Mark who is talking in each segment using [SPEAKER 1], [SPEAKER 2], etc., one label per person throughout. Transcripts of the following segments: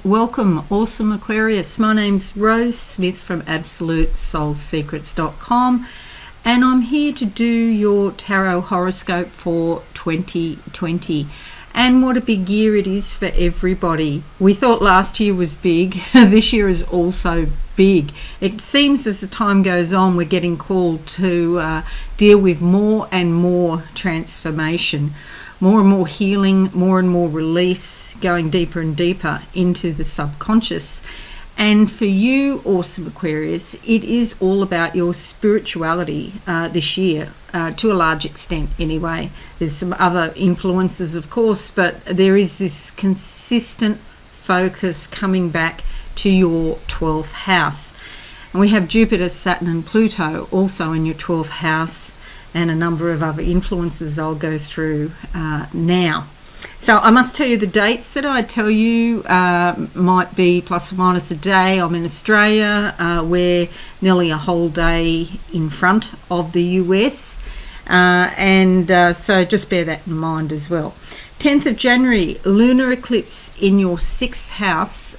[SPEAKER 1] welcome, Awesome Aquarius. My name's Rose Smith from AbsoluteSoulSecrets.com, and I'm here to do your tarot horoscope for 2020. And what a big year it is for everybody. We thought last year was big. This year is also big. It seems as the time goes on, we're getting called to deal with more and more transformation, more and more healing, more and more release, going deeper and deeper into the subconscious. And for you, Awesome Aquarius, it is all about your spirituality this year, to a large extent anyway. There's some other influences, of course, but there is this consistent focus coming back to your 12th house. And we have Jupiter, Saturn and Pluto also in your 12th house, and a number of other influences I'll go through now. So I must tell you the dates that I tell you might be plus or minus a day. I'm in Australia. We're nearly a whole day in front of the US. So just bear that in mind as well. 10th of January, lunar eclipse in your 6th house,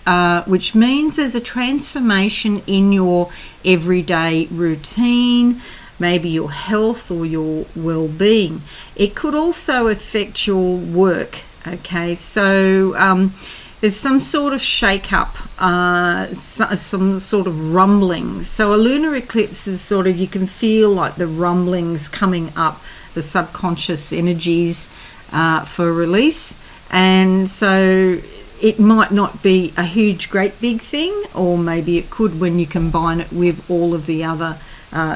[SPEAKER 1] which means there's a transformation in your everyday routine, maybe your health or your well-being. It could also affect your work. Okay, so there's some sort of shake-up, some sort of rumbling. So a lunar eclipse is sort of, you can feel like the rumblings coming up, the subconscious energies for release. And so it might not be a huge, great big thing, or maybe it could when you combine it with all of the other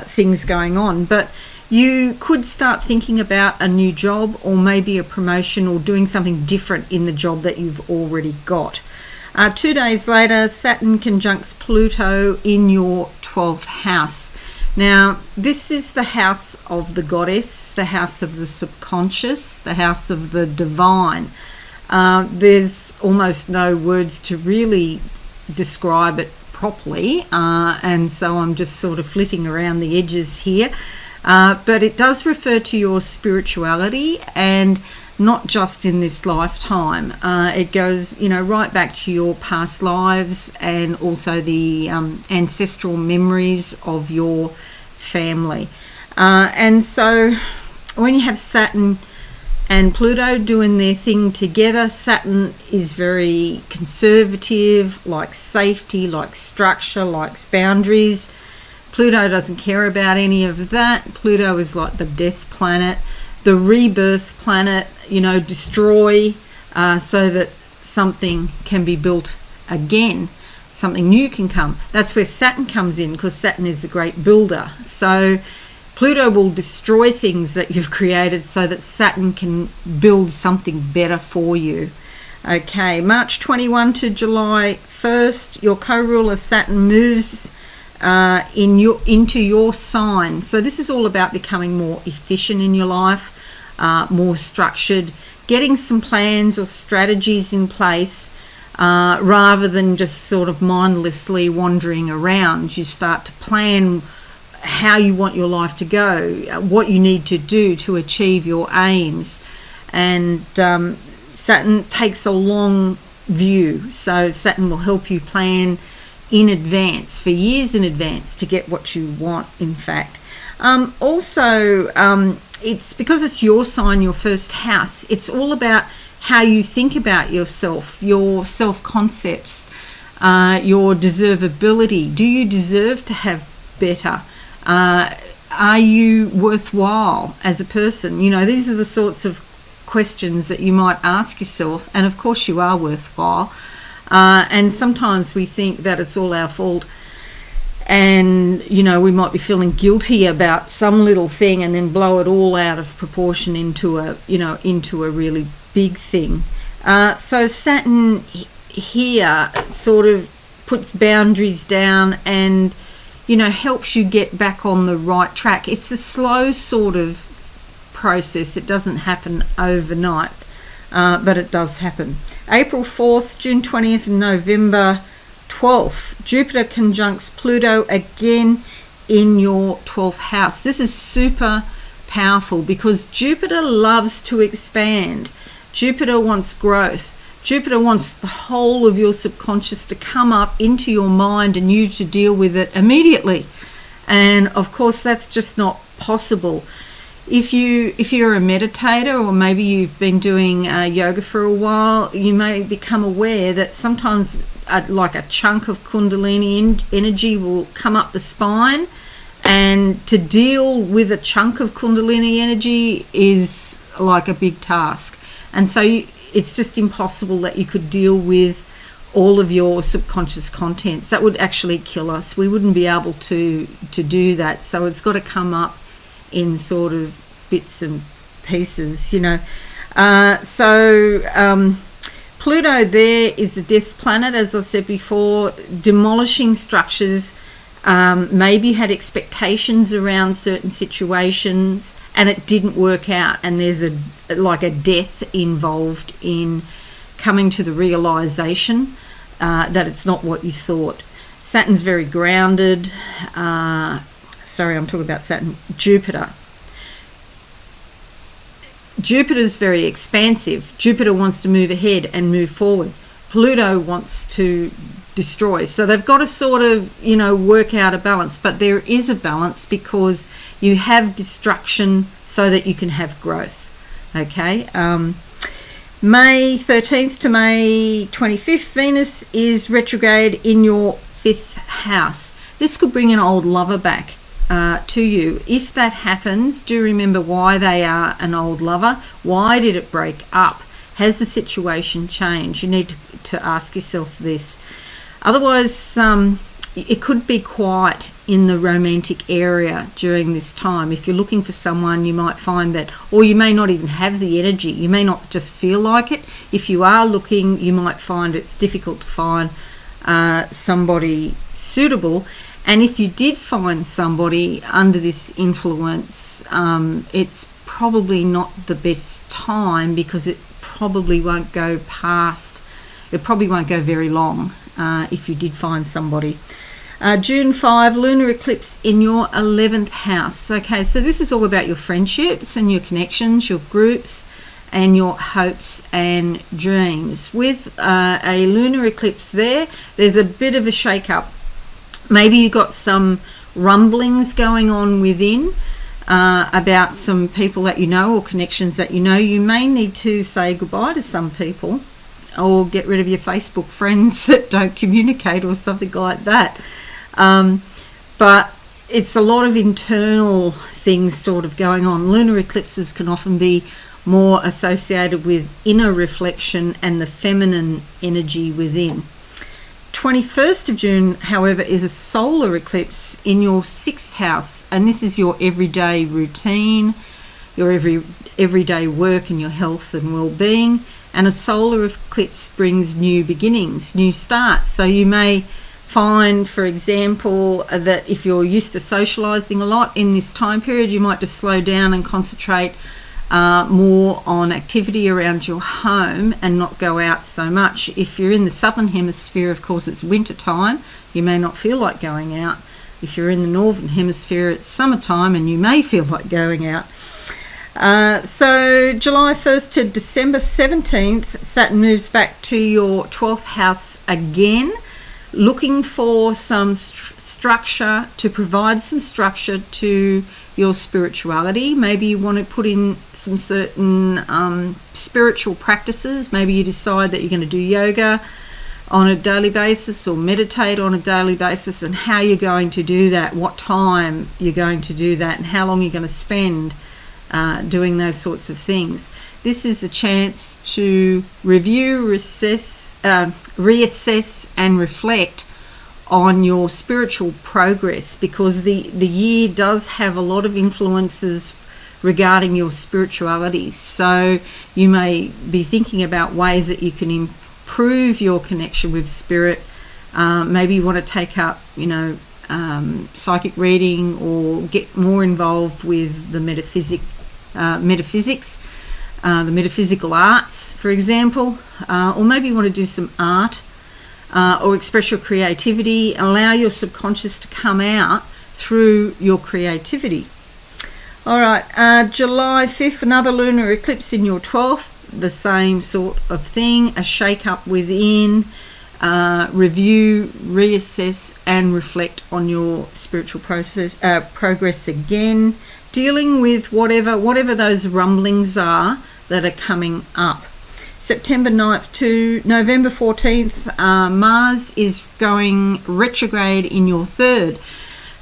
[SPEAKER 1] things going on. But you could start thinking about a new job, or maybe a promotion, or doing something different in the job that you've already got. 2 days later, Saturn conjuncts Pluto in your 12th house. Now, this is the house of the goddess, the house of the subconscious, the house of the divine. There's almost no words to really describe it properly, and so I'm just sort of flitting around the edges here. But it does refer to your spirituality, and not just in this lifetime. It goes, right back to your past lives, and also the ancestral memories of your family. And so when you have Saturn and Pluto doing their thing together, Saturn is very conservative, likes safety, likes structure, likes boundaries. Pluto doesn't care about any of that. Pluto is like the death planet, the rebirth planet, destroy so that something can be built again, something new can come. That's where Saturn comes in, because Saturn is a great builder. So Pluto will destroy things that you've created so that Saturn can build something better for you. Okay, March 21 to July 1st, your co-ruler Saturn moves into your sign. So this is all about becoming more efficient in your life, more structured, getting some plans or strategies in place, rather than just sort of mindlessly wandering around. You start to plan how you want your life to go, what you need to do to achieve your aims. And Saturn takes a long view, so Saturn will help you plan in advance, for years in advance, to get what you want, in fact. It's because it's your sign, your first house, it's all about how you think about yourself, your self-concepts, your deservability. Do you deserve to have better? Are you worthwhile as a person? These are the sorts of questions that you might ask yourself, and of course you are worthwhile. And sometimes we think that it's all our fault, and we might be feeling guilty about some little thing, and then blow it all out of proportion into a really big thing. So Saturn here sort of puts boundaries down and helps you get back on the right track. It's a slow sort of process. It doesn't happen overnight, but it does happen. April 4th, June 20th and November 12th, Jupiter conjuncts Pluto again in your 12th house. This is super powerful because Jupiter loves to expand. Jupiter wants growth. Jupiter wants the whole of your subconscious to come up into your mind and you to deal with it immediately. And of course, that's just not possible. If you're a meditator, or maybe you've been doing yoga for a while, you may become aware that sometimes like a chunk of Kundalini energy will come up the spine, and to deal with a chunk of Kundalini energy is like a big task. And so it's just impossible that you could deal with all of your subconscious contents. That would actually kill us. We wouldn't be able to do that. So it's got to come up in sort of bits and pieces, you know. Pluto there is a death planet, as I said before, demolishing structures. Maybe you had expectations around certain situations and it didn't work out, and there's a death involved in coming to the realization that it's not what you thought. Saturn's very grounded. Sorry, I'm talking about Saturn. Jupiter's very expansive. Jupiter wants to move ahead and move forward. Pluto wants to destroy. So they've got to sort of, you know, work out a balance. But there is a balance because you have destruction so that you can have growth. Okay. May 13th to May 25th, Venus is retrograde in your 5th house. This could bring an old lover back to you. If that happens, do remember why they are an old lover. Why did it break up? Has the situation changed? You need to ask yourself this. Otherwise, it could be quiet in the romantic area during this time. If you're looking for someone, you might find that, or you may not even have the energy. You may not just feel like it. If you are looking, you might find it's difficult to find somebody suitable. And if you did find somebody under this influence, it's probably not the best time, because it probably won't go very long if you did find somebody. June 5, lunar eclipse in your 11th house. Okay, so this is all about your friendships and your connections, your groups, and your hopes and dreams. With a lunar eclipse there's a bit of a shake-up. Maybe you got some rumblings going on within about some people that you know, or connections that you know. You may need to say goodbye to some people, or get rid of your Facebook friends that don't communicate, or something like that. But it's a lot of internal things sort of going on. Lunar eclipses can often be more associated with inner reflection and the feminine energy within. 21st of June, however, is a solar eclipse in your 6th house, and this is your everyday routine, your everyday work, and your health and well-being. And a solar eclipse brings new beginnings, new starts. So you may find, for example, that if you're used to socializing a lot in this time period, you might just slow down and concentrate more on activity around your home and not go out so much. If you're in the southern hemisphere, of course, it's winter time. You may not feel like going out. If you're in the northern hemisphere, it's summertime and you may feel like going out. So July 1st to December 17th, Saturn moves back to your 12th house again, looking for some structure, to provide some structure to your spirituality. Maybe you want to put in some certain spiritual practices. Maybe you decide that you're going to do yoga on a daily basis, or meditate on a daily basis, and how you're going to do that, what time you're going to do that, and how long you're going to spend doing those sorts of things. This is a chance to review, reassess and reflect on your spiritual progress, because the year does have a lot of influences regarding your spirituality. So you may be thinking about ways that you can improve your connection with spirit. Maybe you want to take up, psychic reading, or get more involved with the metaphysics, the metaphysical arts, for example, or maybe you want to do some art, or express your creativity, allow your subconscious to come out through your creativity. All right, July 5th, another lunar eclipse in your 12th the same sort of thing, a shake-up within, review, reassess, and reflect on your spiritual progress again, dealing with whatever those rumblings are that are coming up. September 9th to November 14th, Mars is going retrograde in your 3rd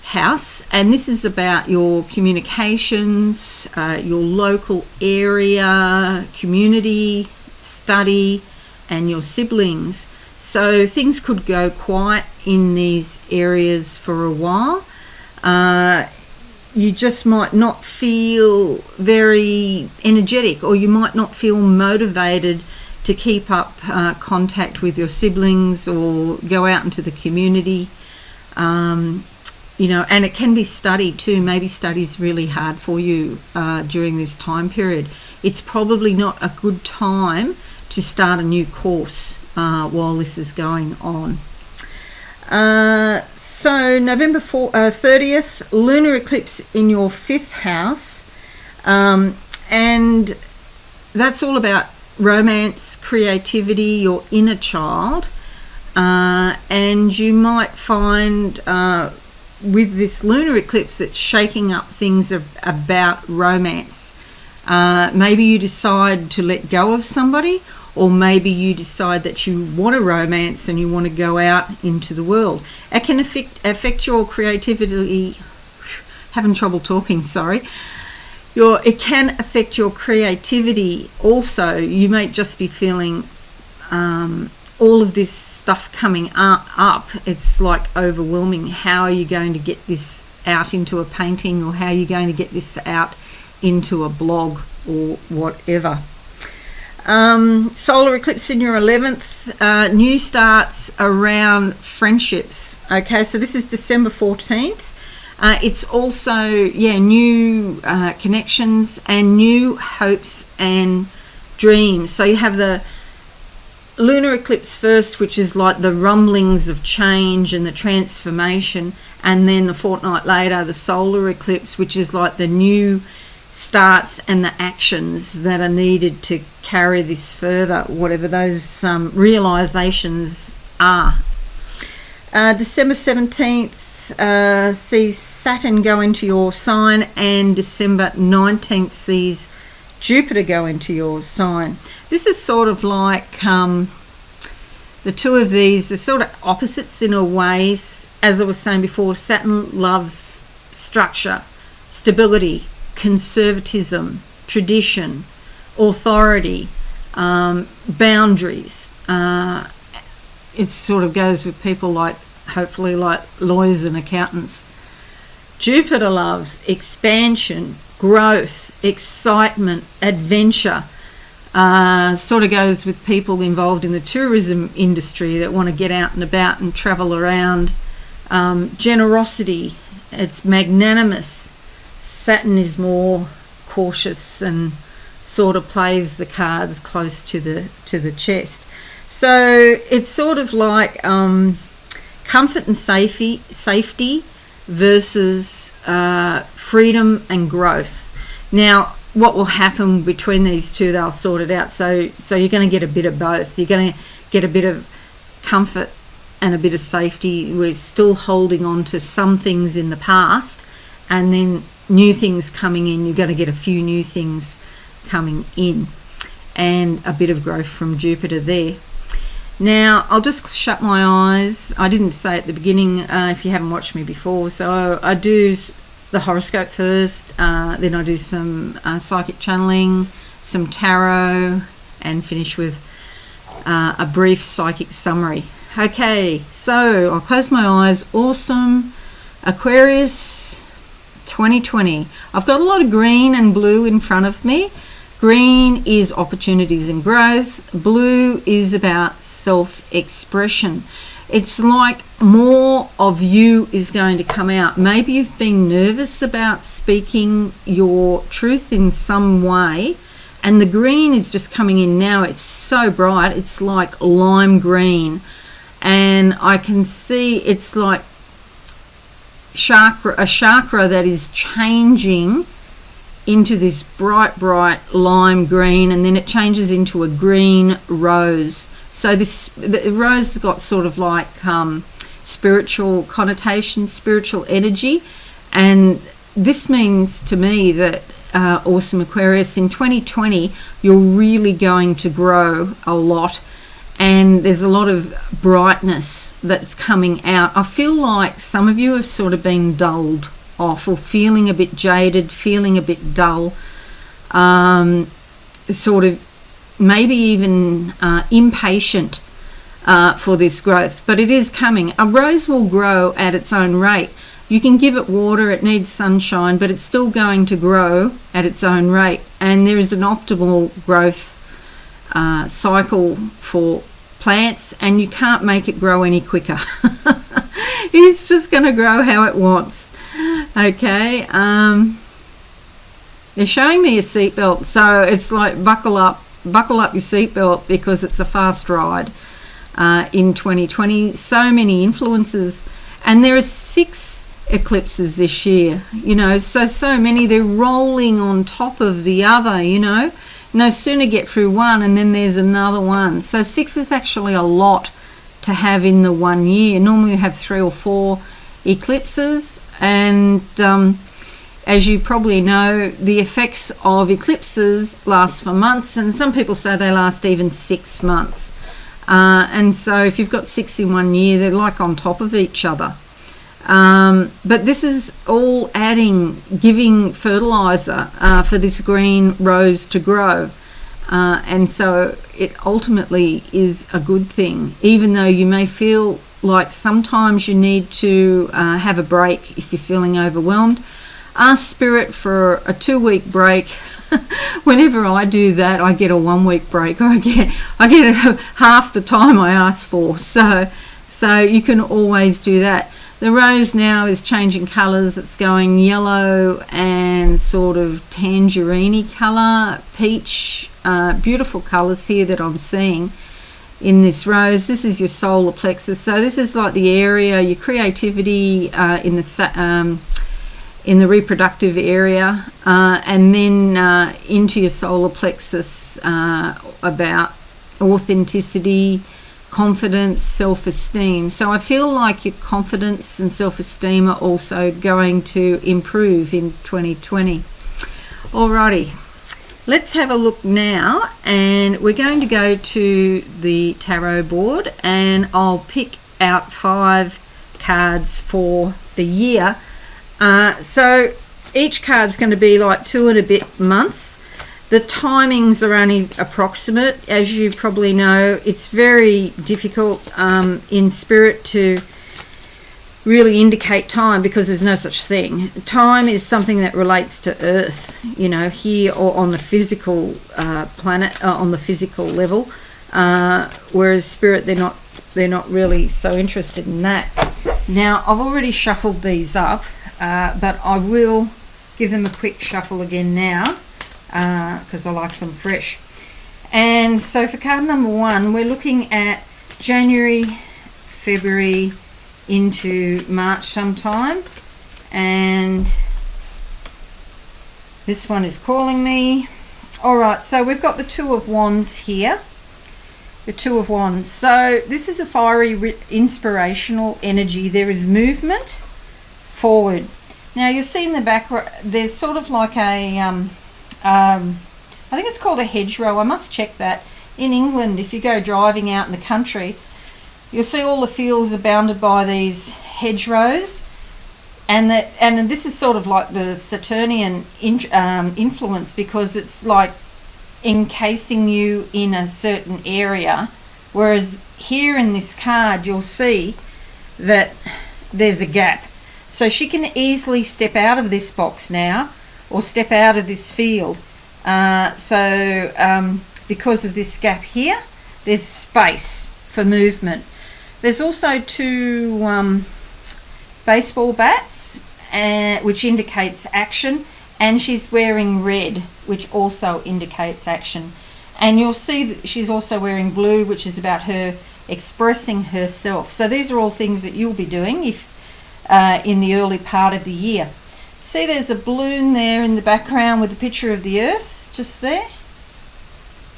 [SPEAKER 1] house, and this is about your communications, your local area, community, study, and your siblings. So things could go quiet in these areas for a while. You just might not feel very energetic, or you might not feel motivated to keep up contact with your siblings or go out into the community. And it can be study too. Maybe study's really hard for you during this time period. It's probably not a good time to start a new course while this is going on. So November 30th, lunar eclipse in your 5th house, and that's all about romance, creativity, your inner child, and you might find with this lunar eclipse it's shaking up things about romance. Maybe you decide to let go of somebody, or maybe you decide that you want a romance and you want to go out into the world. It can affect your creativity. Having trouble talking, sorry. It can affect your creativity also. You may just be feeling all of this stuff coming up. It's like overwhelming. How are you going to get this out into a painting, or how are you going to get this out into a blog or whatever? Solar eclipse in your 11th, new starts around friendships. Okay, so this is December 14th. It's also, new connections and new hopes and dreams. So you have the lunar eclipse first, which is like the rumblings of change and the transformation, and then a fortnight later the solar eclipse, which is like the new starts and the actions that are needed to carry this further, whatever those realizations are. December 17th sees Saturn go into your sign, and December 19th sees Jupiter go into your sign. This is sort of like the two of these are sort of opposites in a way. As I was saying before, Saturn loves structure, stability, conservatism, tradition, authority, boundaries. It sort of goes with people hopefully like lawyers and accountants. Jupiter loves expansion, growth, excitement, adventure. Sort of goes with people involved in the tourism industry that want to get out and about and travel around. Generosity, it's magnanimous. Saturn is more cautious and sort of plays the cards close to the chest. So it's sort of like comfort and safety versus freedom and growth. Now, what will happen between these two, they'll sort it out. So you're going to get a bit of both. You're going to get a bit of comfort and a bit of safety. We're still holding on to some things in the past, and then new things coming in. You're going to get a few new things coming in, and a bit of growth from Jupiter there. Now, I'll just shut my eyes. I didn't say at the beginning, if you haven't watched me before, so I do the horoscope first, then I do some psychic channeling, some tarot, and finish with a brief psychic summary. Okay, so I'll close my eyes. Awesome Aquarius 2020. I've got a lot of green and blue in front of me. Green is opportunities and growth. Blue is about self-expression. It's like more of you is going to come out. Maybe you've been nervous about speaking your truth in some way, and the green is just coming in now. It's so bright. It's like lime green, and I can see it's like a chakra that is changing into this bright lime green, and then it changes into a green rose. So the rose has got sort of like spiritual connotation, spiritual energy, and this means to me that Awesome Aquarius, in 2020 you're really going to grow a lot, and there's a lot of brightness that's coming out. I feel like some of you have sort of been dulled off, or feeling a bit jaded, feeling a bit dull, sort of maybe even impatient for this growth. But it is coming. A rose will grow at its own rate. You can give it water, it needs sunshine, but it's still going to grow at its own rate. And there is an optimal growth cycle for plants, and you can't make it grow any quicker. It's just going to grow how it wants. Okay, they're showing me a seatbelt, so it's like buckle up your seatbelt, because it's a fast ride in 2020. So many influences, and there are 6 eclipses this year, you know, so many, they're rolling on top of the other, you know. No sooner get through one and then there's another one. So 6 is actually a lot to have in the 1 year. Normally you have 3 or 4 eclipses, and as you probably know, the effects of eclipses last for months, and some people say they last even 6 months. And so if you've got 6 in 1 year, they're like on top of each other. But this is all giving fertilizer for this green rose to grow. And so it ultimately is a good thing, even though you may feel like sometimes you need to have a break if you're feeling overwhelmed. Ask Spirit for a 2-week break. Whenever I do that, I get a 1-week break, or I get half the time I ask for. So you can always do that. The rose now is changing colours. It's going yellow and sort of tangerine colour, peach, beautiful colours here that I'm seeing in this rose. This is your solar plexus. So this is like the area, your creativity in the reproductive area, and then into your solar plexus about authenticity, confidence, self-esteem. So I feel like your confidence and self-esteem are also going to improve in 2020. Alrighty, let's have a look now, and we're going to go to the tarot board, and I'll pick out 5 cards for the year. So each card's going to be like 2 and a bit months. The timings are only approximate. As you probably know, it's very difficult in spirit to really indicate time, because there's no such thing. Time is something that relates to Earth, you know, here or on the physical planet, on the physical level, whereas spirit, they're not really so interested in that. Now, I've already shuffled these up, but I will give them a quick shuffle again now, because I like them fresh. And so for card number 1, we're looking at January, February into March sometime, and this one is calling me. Alright, so we've got the 2 of Wands here. The 2 of Wands. So this is a fiery, inspirational energy. There is movement forward. Now you'll see in the back, there's sort of like a I think it's called a hedgerow. I must check that. In England, if you go driving out in the country, you'll see all the fields are bounded by these hedgerows, and this is sort of like the Saturnian influence, because it's like encasing you in a certain area, whereas here in this card you'll see that there's a gap. So she can easily step out of this box now, or step out of this field. Because of this gap here, there's space for movement. There's also 2 baseball bats, which indicates action, and she's wearing red, which also indicates action. And you'll see that she's also wearing blue, which is about her expressing herself. So these are all things that you'll be doing if in the early part of the year. See, there's a balloon there in the background with a picture of the earth just there.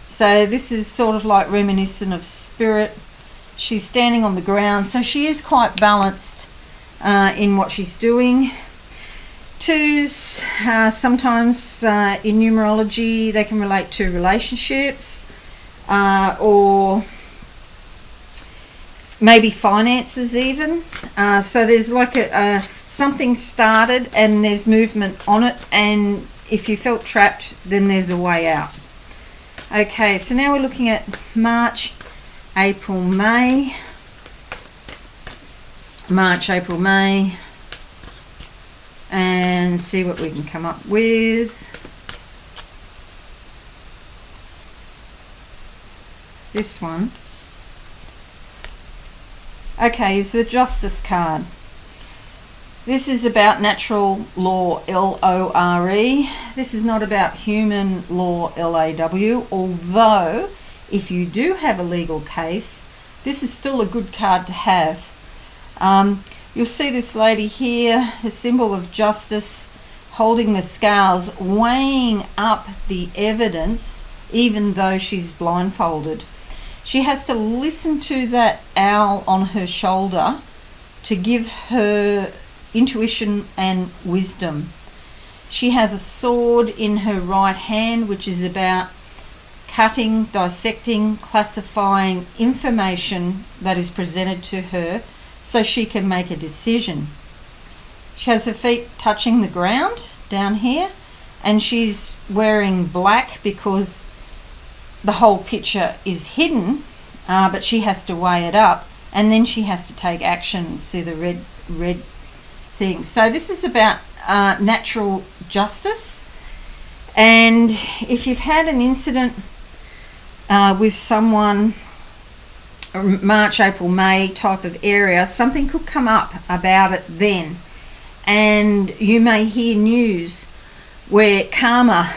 [SPEAKER 1] So this is sort of like reminiscent of spirit. She's standing on the ground, so she is quite balanced in what she's doing. Twos, sometimes in numerology, they can relate to relationships or maybe finances even. So there's like something started and there's movement on it, and if you felt trapped, then there's a way out. Okay, so now we're looking at March, April, May. March, April, May. And see what we can come up with. This one. Okay, is the Justice card. This is about natural law, L-O-R-E. This is not about human law, L-A-W, although if you do have a legal case, this is still a good card to have. You'll see this lady here, the symbol of justice, holding the scales, weighing up the evidence, even though she's blindfolded. She has to listen to that owl on her shoulder to give her intuition and wisdom. She has a sword in her right hand, which is about cutting, dissecting, classifying information that is presented to her so she can make a decision. She has her feet touching the ground down here, and she's wearing black because the whole picture is hidden, but she has to weigh it up, and then she has to take action. See the red thing. So this is about natural justice, and if you've had an incident with someone, March, April, May type of area, something could come up about it then, and you may hear news where karma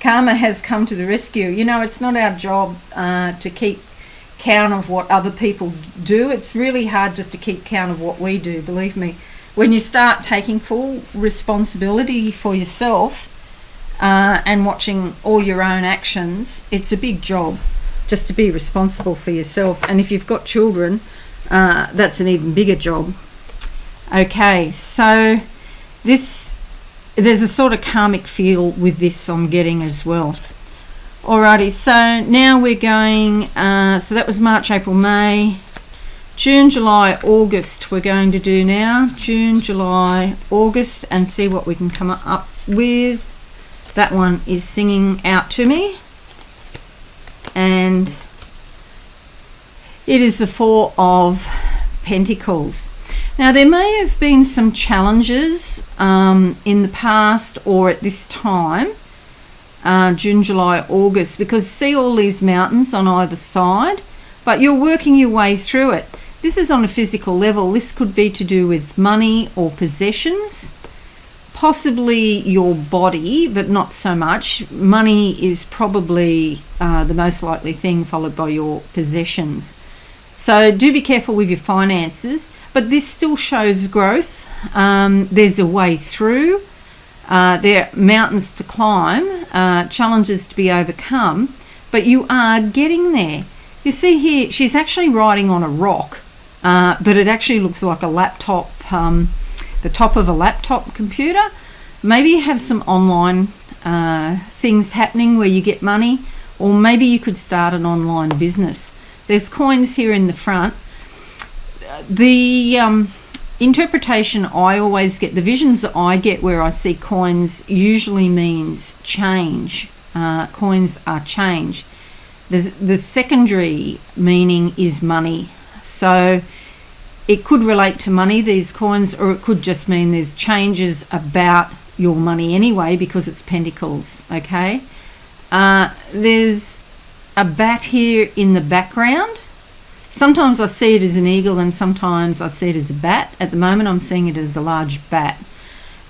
[SPEAKER 1] karma has come to the rescue. You know, it's not our job to keep count of what other people do. It's really hard just to keep count of what we do, believe me. When you start taking full responsibility for yourself and watching all your own actions, it's a big job just to be responsible for yourself. And if you've got children, that's an even bigger job. Okay, so there's a sort of karmic feel with this I'm getting as well. Alrighty, so now we're going, so that was March, April, May. June, July, August we're going to do now. June, July, August, and see what we can come up with. That one is singing out to me. And it is the Four of Pentacles. Now, there may have been some challenges in the past or at this time, June, July, August, because see all these mountains on either side, but you're working your way through it. This is on a physical level. This could be to do with money or possessions, possibly your body, but not so much. Money is probably the most likely thing, followed by your possessions. So do be careful with your finances, but this still shows growth. There's a way through. There are mountains to climb, challenges to be overcome, but you are getting there. You see here, she's actually riding on a rock, but it actually looks like a laptop, the top of a laptop computer. Maybe you have some online things happening where you get money, or maybe you could start an online business. There's coins here in the front. The interpretation I always get, the visions that I get where I see coins usually means change. Coins are change. The secondary meaning is money. So it could relate to money, these coins, or it could just mean there's changes about your money anyway because it's pentacles, okay? There's a bat here in the background. Sometimes I see it as an eagle and sometimes I see it as a bat. At the moment I'm seeing it as a large bat.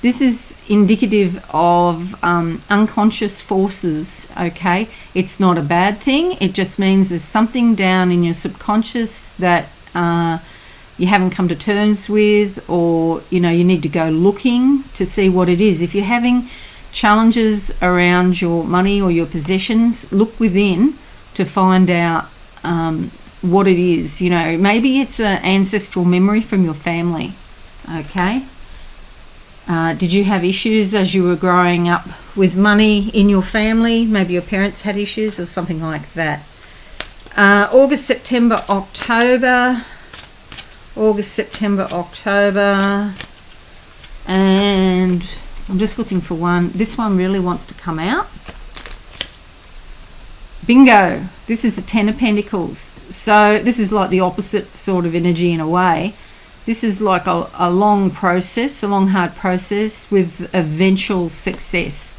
[SPEAKER 1] This is indicative of unconscious forces, okay? It's not a bad thing. It just means there's something down in your subconscious that you haven't come to terms with, or you need to go looking to see what it is. If you're having challenges around your money or your possessions, look within to find out what it is. Maybe it's an ancestral memory from your family. Okay. Did you have issues as you were growing up with money in your family? Maybe your parents had issues or something like that. August, September, October. August, September, October. And I'm just looking for one. This one really wants to come out. Bingo. This is a Ten of Pentacles. So this is like the opposite sort of energy in a way. This is like a long process, a long, hard process with eventual success.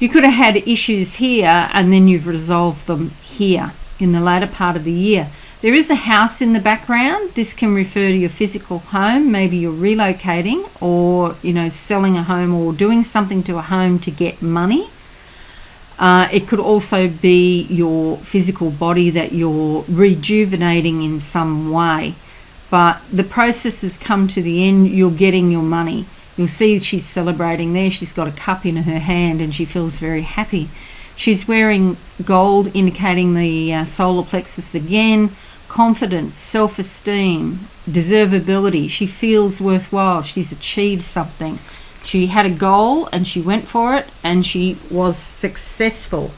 [SPEAKER 1] You could have had issues here and then you've resolved them here in the latter part of the year. There is a house in the background. This can refer to your physical home. Maybe you're relocating or, selling a home or doing something to a home to get money. It could also be your physical body that you're rejuvenating in some way. But the process has come to the end. You're getting your money. You'll see she's celebrating there. She's got a cup in her hand and she feels very happy. She's wearing gold, indicating the solar plexus again. Confidence, self-esteem, deservability. She feels worthwhile. She's achieved something. She had a goal and she went for it and she was successful.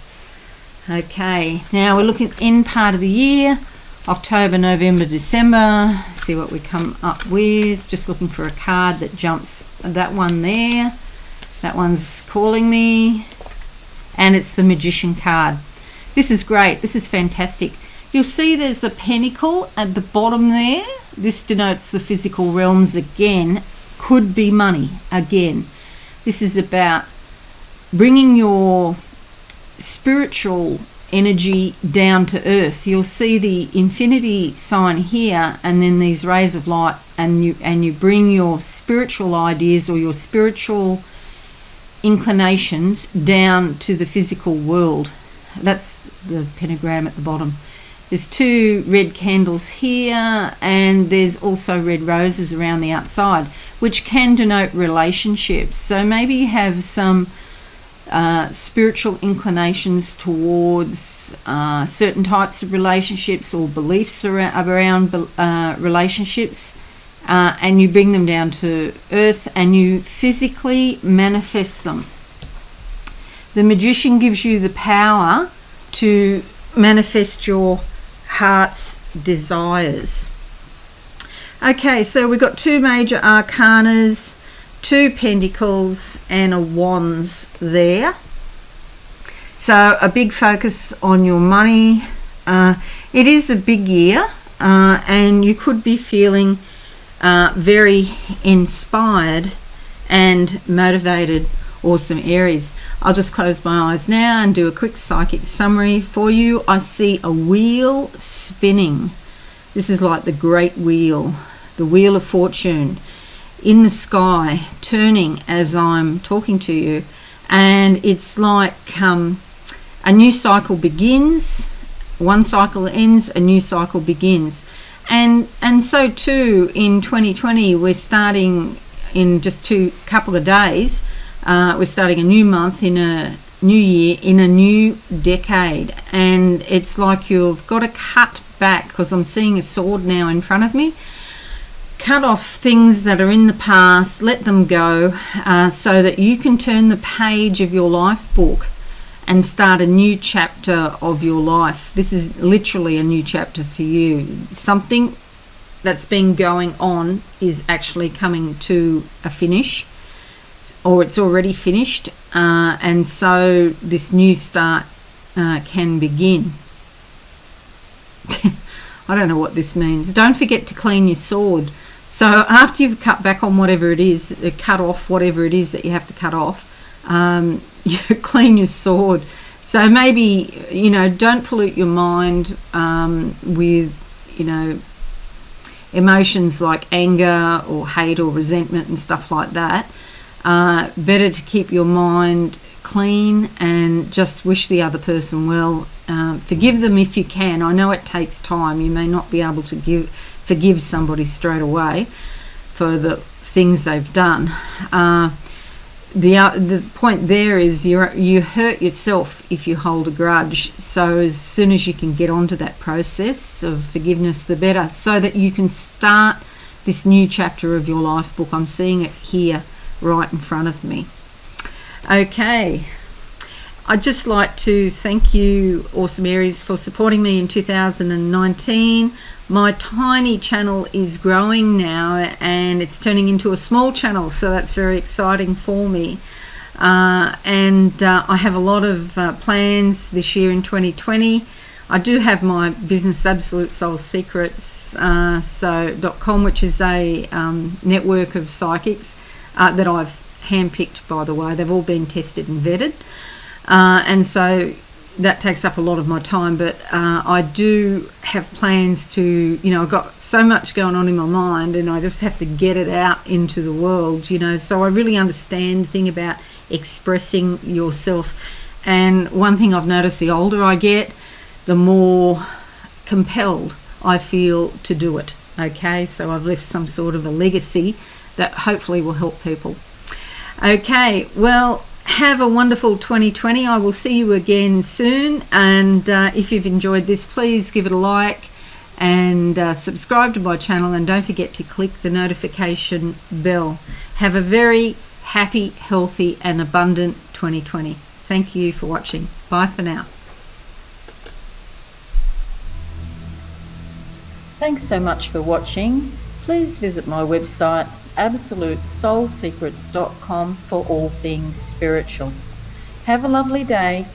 [SPEAKER 1] Okay, now we're looking in part of the year. October, November, December. See what we come up with. Just looking for a card that jumps. That one there. That one's calling me. And it's the Magician card. This is great. This is fantastic. You'll see there's a pentacle at the bottom there. This denotes the physical realms again. Could be money again. This is about bringing your spiritual energy down to earth. You'll see the infinity sign here and then these rays of light, and you bring your spiritual ideas or your spiritual inclinations down to the physical world. That's the pentagram at the bottom. There's 2 red candles here and there's also red roses around the outside, which can denote relationships. So maybe you have some spiritual inclinations towards certain types of relationships or beliefs around relationships, and you bring them down to earth and you physically manifest them. The Magician gives you the power to manifest your heart's desires. Okay, so we've got 2 major arcanas, 2 pentacles and a wands there. So a big focus on your money. It is a big year and you could be feeling very inspired and motivated. Awesome Aries. I'll just close my eyes now and do a quick psychic summary for you. I see a wheel spinning. This is like the great wheel, the wheel of fortune in the sky, turning as I'm talking to you, and it's like a new cycle begins, one cycle ends, a new cycle begins, and so too in 2020 we're starting in just couple of days. We're starting a new month in a new year, in a new decade, and it's like you've got to cut back, because I'm seeing a sword now in front of me. Cut off things that are in the past, let them go, so that you can turn the page of your life book and start a new chapter of your life. This is literally a new chapter for you. Something that's been going on is actually coming to a finish, or it's already finished, and so this new start can begin. I don't know what this means. Don't forget to clean your sword. So after you've cut back on whatever it is, cut off whatever it is that you have to cut off, you clean your sword. So maybe, don't pollute your mind with, emotions like anger or hate or resentment and stuff like that. Better to keep your mind clean and just wish the other person well. Forgive them if you can. I know it takes time. You may not be able to forgive somebody straight away for the things they've done. The point there is you hurt yourself if you hold a grudge. So as soon as you can get onto that process of forgiveness, the better, so that you can start this new chapter of your life book. I'm seeing it here right in front of me. Okay, I'd just like to thank you, Awesome Aries, for supporting me in 2019. My tiny channel is growing now, and it's turning into a small channel, so that's very exciting for me. And I have a lot of plans this year in 2020. I do have my business, Absolute Soul Secrets, .com, which is a network of psychics that I've handpicked, by the way. They've all been tested and vetted. And so that takes up a lot of my time, but I do have plans to, I've got so much going on in my mind, and I just have to get it out into the world, so I really understand the thing about expressing yourself. And one thing I've noticed, the older I get, the more compelled I feel to do it. Okay, so I've left some sort of a legacy that hopefully will help people. Okay, well, have a wonderful 2020. I will see you again soon. And if you've enjoyed this, please give it a like and subscribe to my channel. And don't forget to click the notification bell. Have a very happy, healthy and abundant 2020. Thank you for watching. Bye for now. Thanks so much for watching. Please visit my website, absolutesoulsecrets.com, for all things spiritual. Have a lovely day.